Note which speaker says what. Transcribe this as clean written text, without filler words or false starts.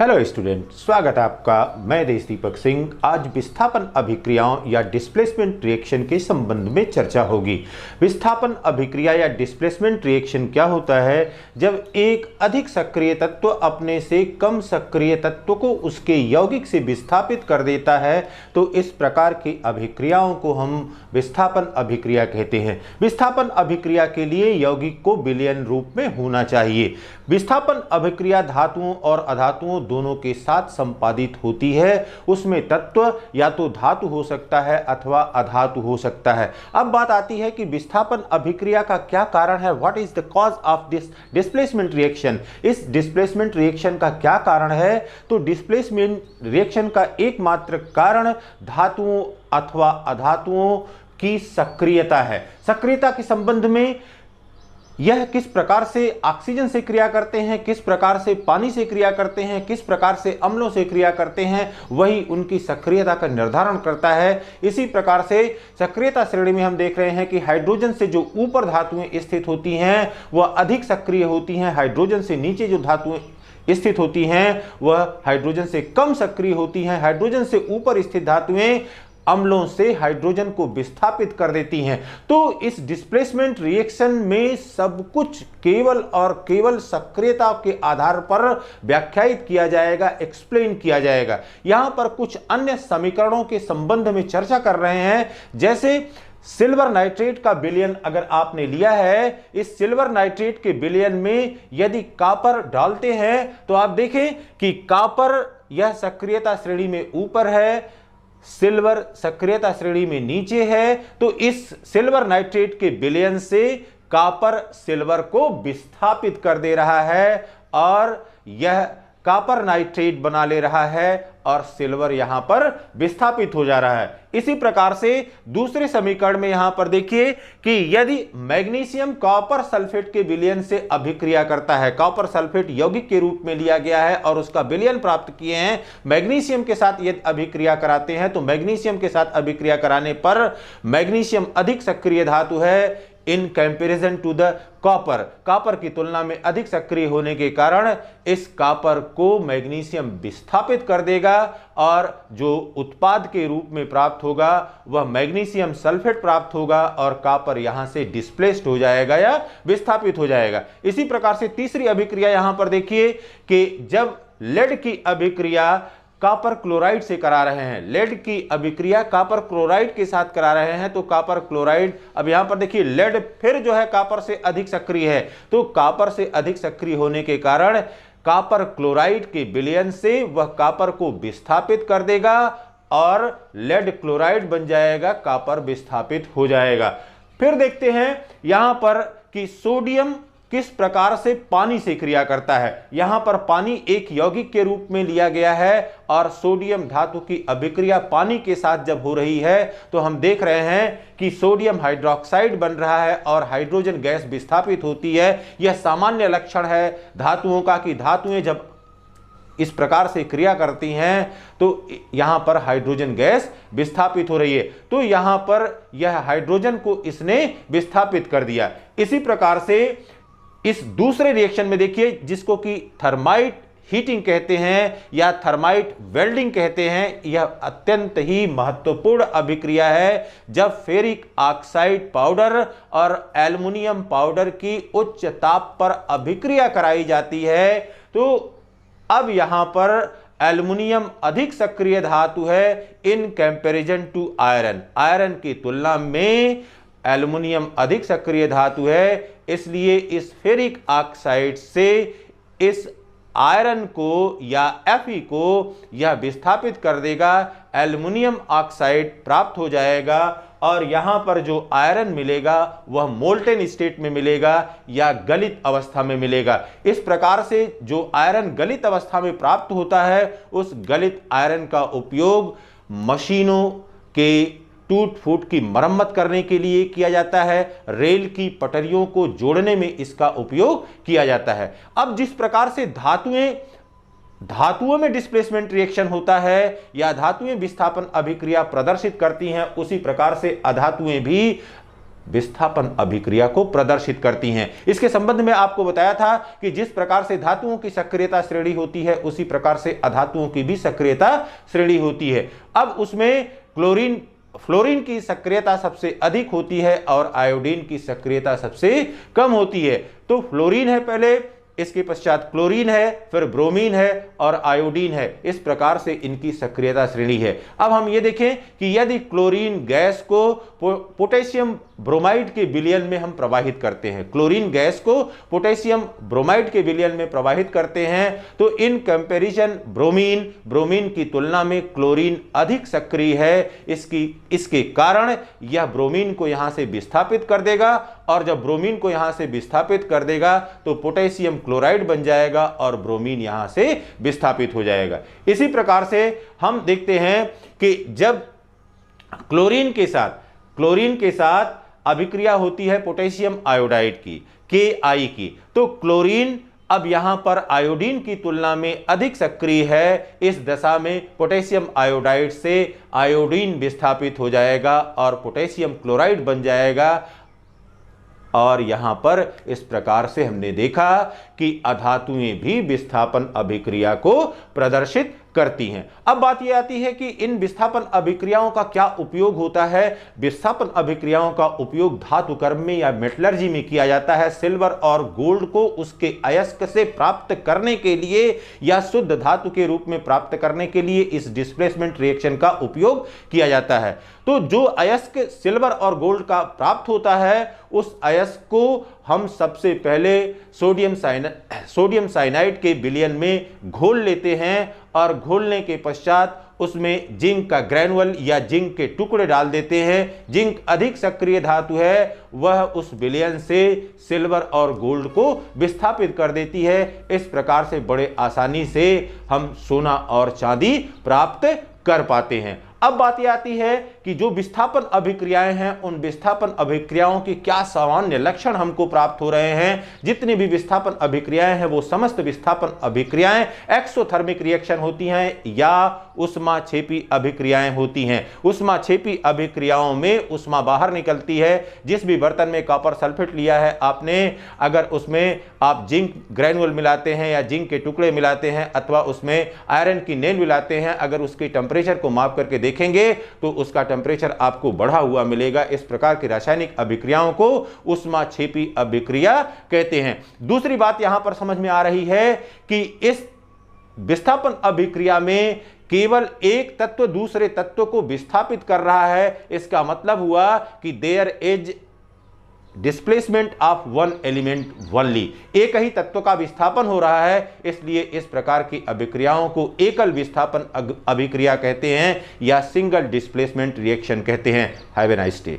Speaker 1: Hello student, स्वागत है आपका। मैं देश दीपक सिंह। आज विस्थापन अभिक्रियाओं या डिस्प्लेसमेंट रिएक्शन के संबंध में चर्चा होगी। विस्थापन अभिक्रिया या डिस्प्लेसमेंट रिएक्शन क्या होता है? जब एक अधिक सक्रिय तत्व अपने से कम सक्रिय तत्व को उसके यौगिक से विस्थापित कर देता है तो इस प्रकार की अभिक्रियाओं को हम विस्थापन अभिक्रिया कहते हैं। विस्थापन अभिक्रिया के लिए यौगिक को विलयन रूप में होना चाहिए। विस्थापन अभिक्रिया धातुओं और अधातुओं दोनों के साथ संपादित होती है। उसमें तत्व या तो धातु हो सकता है अथवा अधातु हो सकता है। अब बात आती है कि विस्थापन अभिक्रिया का क्या कारण है। What is the cause of this displacement reaction? इस डिस्प्लेसमेंट रिएक्शन का क्या कारण है? तो डिस्प्लेसमेंट रिएक्शन का एकमात्र कारण धातुओं अथवा अधातुओं की सक्रियता है। सक्रियता के संबंध में यह किस प्रकार से ऑक्सीजन से क्रिया करते हैं, किस प्रकार से पानी से क्रिया करते हैं, किस प्रकार से अम्लों से क्रिया करते हैं, वही उनकी सक्रियता का निर्धारण करता है। इसी प्रकार से सक्रियता श्रेणी में हम देख रहे हैं कि हाइड्रोजन से जो ऊपर धातुएं स्थित होती हैं वह अधिक सक्रिय होती हैं। हाइड्रोजन से नीचे जो धातुएं स्थित होती हैं वह हाइड्रोजन से कम सक्रिय होती हैं। हाइड्रोजन से ऊपर स्थित धातुएं अम्लों से हाइड्रोजन को विस्थापित कर देती हैं। तो इस डिस्प्लेसमेंट रिएक्शन में सब कुछ केवल और केवल सक्रियता के आधार पर व्याख्यायित किया जाएगा, एक्सप्लेन किया जाएगा। यहां पर कुछ अन्य समीकरणों के संबंध में चर्चा कर रहे हैं। जैसे सिल्वर नाइट्रेट का विलयन अगर आपने लिया है, इस सिल्वर नाइट्रेट के विलयन में यदि कॉपर डालते हैं तो आप देखें कि कॉपर यह सक्रियता श्रेणी में ऊपर है, सिल्वर सक्रियता श्रेणी में नीचे है। तो इस सिल्वर नाइट्रेट के विलयन से कॉपर सिल्वर को विस्थापित कर दे रहा है और यह कॉपर नाइट्रेट बना ले रहा है और सिल्वर यहां पर विस्थापित हो जा रहा है। इसी प्रकार से दूसरे समीकरण में यहां पर देखिए कि यदि मैग्नीशियम कॉपर सल्फेट के विलयन से अभिक्रिया करता है, कॉपर सल्फेट यौगिक के रूप में लिया गया है और उसका विलयन प्राप्त किए हैं, मैग्नीशियम के साथ यदि अभिक्रिया कराते हैं तो मैग्नीशियम के साथ अभिक्रिया कराने पर मैग्नीशियम अधिक सक्रिय धातु है in comparison to the copper. Copper की तुलना में अधिक सक्रिय होने के कारण इस कॉपर को मैग्नीशियम विस्थापित कर देगा और जो उत्पाद के रूप में प्राप्त होगा वह मैग्नीशियम सल्फेट प्राप्त होगा और कॉपर यहां से डिस्प्लेस्ड हो जाएगा या विस्थापित हो जाएगा। इसी प्रकार से तीसरी अभिक्रिया यहां पर देखिए कि जब लेड की अभिक्रिया कॉपर क्लोराइड से करा रहे हैं, लेड की अभिक्रिया कॉपर क्लोराइड के साथ करा रहे हैं तो कॉपर क्लोराइड, अब यहां पर देखिए लेड फिर जो है कॉपर से अधिक सक्रिय है, तो कॉपर से अधिक सक्रिय होने के कारण कॉपर क्लोराइड के विलयन से वह कॉपर को विस्थापित कर देगा और लेड क्लोराइड बन जाएगा, कॉपर विस्थापित हो जाएगा। फिर देखते हैं यहां पर कि सोडियम किस प्रकार से पानी से क्रिया करता है। यहां पर पानी एक यौगिक के रूप में लिया गया है और सोडियम धातु की अभिक्रिया पानी के साथ जब हो रही है तो हम देख रहे हैं कि सोडियम हाइड्रोक्साइड बन रहा है और हाइड्रोजन गैस विस्थापित होती है। यह सामान्य लक्षण है धातुओं का कि धातुएं जब इस प्रकार से क्रिया करती हैं तो यहां पर हाइड्रोजन गैस विस्थापित हो रही है। तो यहां पर यह हाइड्रोजन को इसने विस्थापित कर दिया। इसी प्रकार से इस दूसरे रिएक्शन में देखिए जिसको कि थर्माइट हीटिंग कहते हैं या थर्माइट वेल्डिंग कहते हैं, यह अत्यंत ही महत्वपूर्ण अभिक्रिया है। जब फेरिक ऑक्साइड पाउडर और एल्युमिनियम पाउडर की उच्च ताप पर अभिक्रिया कराई जाती है तो अब यहां पर एल्युमिनियम अधिक सक्रिय धातु है in comparison to iron. Iron की तुलना में एल्युमिनियम अधिक सक्रिय धातु है, इसलिए इस फेरिक ऑक्साइड से इस आयरन को या Fe को यह विस्थापित कर देगा, एल्युमिनियम ऑक्साइड प्राप्त हो जाएगा और यहां पर जो आयरन मिलेगा वह मोल्टेन स्टेट में मिलेगा या गलित अवस्था में मिलेगा। इस प्रकार से जो आयरन गलित अवस्था में प्राप्त होता है उस गलित आयरन का उपयोग मशीनों के टूट फूट की मरम्मत करने के लिए किया जाता है, रेल की पटरियों को जोड़ने में इसका उपयोग किया जाता है। अब जिस प्रकार से धातुओं में डिस्प्लेसमेंट रिएक्शन होता है या धातुएं विस्थापन अभिक्रिया प्रदर्शित करती हैं, उसी प्रकार से अधातुएं भी विस्थापन अभिक्रिया को प्रदर्शित करती हैं। इसके संबंध में आपको बताया था कि जिस प्रकार से धातुओं की सक्रियता श्रेणी होती है उसी प्रकार से अधातुओं की भी सक्रियता श्रेणी होती है। अब उसमें फ्लोरीन की सक्रियता सबसे अधिक होती है और आयोडीन की सक्रियता सबसे कम होती है। तो फ्लोरीन है पहले, इसके पश्चात क्लोरीन है, फिर ब्रोमीन है और आयोडीन है। इस प्रकार से इनकी सक्रियता श्रेणी है। अब हम ये देखें कि यदि क्लोरीन गैस को पोटेशियम ब्रोमाइड के विलयन में हम प्रवाहित करते हैं, क्लोरीन गैस को पोटेशियम ब्रोमाइड के विलयन में प्रवाहित करते हैं, तो इन कंपैरिजन ब्रोमीन की तुलना में क्लोरीन अधिक सक्रिय है। इसके कारण यह ब्रोमीन को यहां से विस्थापित कर देगा और जब ब्रोमीन को यहां से विस्थापित कर देगा तो पोटेशियम क्लोराइड बन जाएगा और ब्रोमीन यहां से विस्थापित हो जाएगा। इसी प्रकार से हम देखते हैं कि जब क्लोरीन के साथ अभिक्रिया होती है पोटेशियम आयोडाइड की, Ki की, तो क्लोरीन अब यहां पर आयोडीन की तुलना में अधिक सक्रिय है। इस दशा में पोटेशियम आयोडाइड से आयोडीन विस्थापित हो जाएगा और पोटेशियम क्लोराइड बन जाएगा। और यहां पर इस प्रकार से हमने देखा कि अधातुएं भी विस्थापन अभिक्रिया को प्रदर्शित करती हैं। अब बात यह आती है कि इन विस्थापन अभिक्रियाओं का क्या उपयोग होता है। विस्थापन अभिक्रियाओं का उपयोग धातु कर्म में या मेटलर्जी में किया जाता है। सिल्वर और गोल्ड को उसके अयस्क से प्राप्त करने के लिए या शुद्ध धातु के रूप में प्राप्त करने के लिए इस डिस्प्लेसमेंट रिएक्शन का उपयोग किया जाता है। तो जो अयस्क सिल्वर और गोल्ड का प्राप्त होता है उस अयस्क को हम सबसे पहले सोडियम साइनाइड के विलयन में घोल लेते हैं और घोलने के पश्चात उसमें जिंक का ग्रैनुअल या जिंक के टुकड़े डाल देते हैं। जिंक अधिक सक्रिय धातु है, वह उस विलयन से सिल्वर और गोल्ड को विस्थापित कर देती है। इस प्रकार से बड़े आसानी से हम सोना और चांदी प्राप्त कर पाते हैं। अब बात यह आती है कि जो विस्थापन अभिक्रियाएं हैं उन विस्थापन अभिक्रियाओं के क्या सामान्य लक्षण हमको प्राप्त हो रहे हैं। जितनी भी विस्थापन अभिक्रियाएं हैं वो समस्त विस्थापन अभिक्रियाएं एक्सोथर्मिक रिएक्शन होती हैं या उष्माक्षेपी अभिक्रियाएं होती हैं। उष्माक्षेपी अभिक्रियाओं में उष्मा बाहर निकलती है। जिस भी बर्तन में कॉपर सल्फेट लिया है आपने, अगर उसमें आप जिंक ग्रैनुअल मिलाते हैं या जिंक के टुकड़े मिलाते हैं अथवा उसमें आयरन की नेल मिलाते हैं, अगर उसके टेम्परेचर को माप करके देखेंगे तो उसका टेम्परेचर आपको बढ़ा हुआ मिलेगा। इस प्रकार की रासायनिक अभिक्रियाओं को उष्माक्षेपी अभिक्रिया कहते हैं। दूसरी बात यहां पर समझ में आ रही है कि इस विस्थापन अभिक्रिया में केवल एक तत्व दूसरे तत्व को विस्थापित कर रहा है। इसका मतलब हुआ कि there is displacement of one element only, एक ही तत्व का विस्थापन हो रहा है। इसलिए इस प्रकार की अभिक्रियाओं को एकल विस्थापन अभिक्रिया कहते हैं या सिंगल डिस्प्लेसमेंट रिएक्शन कहते हैं। Have a nice day.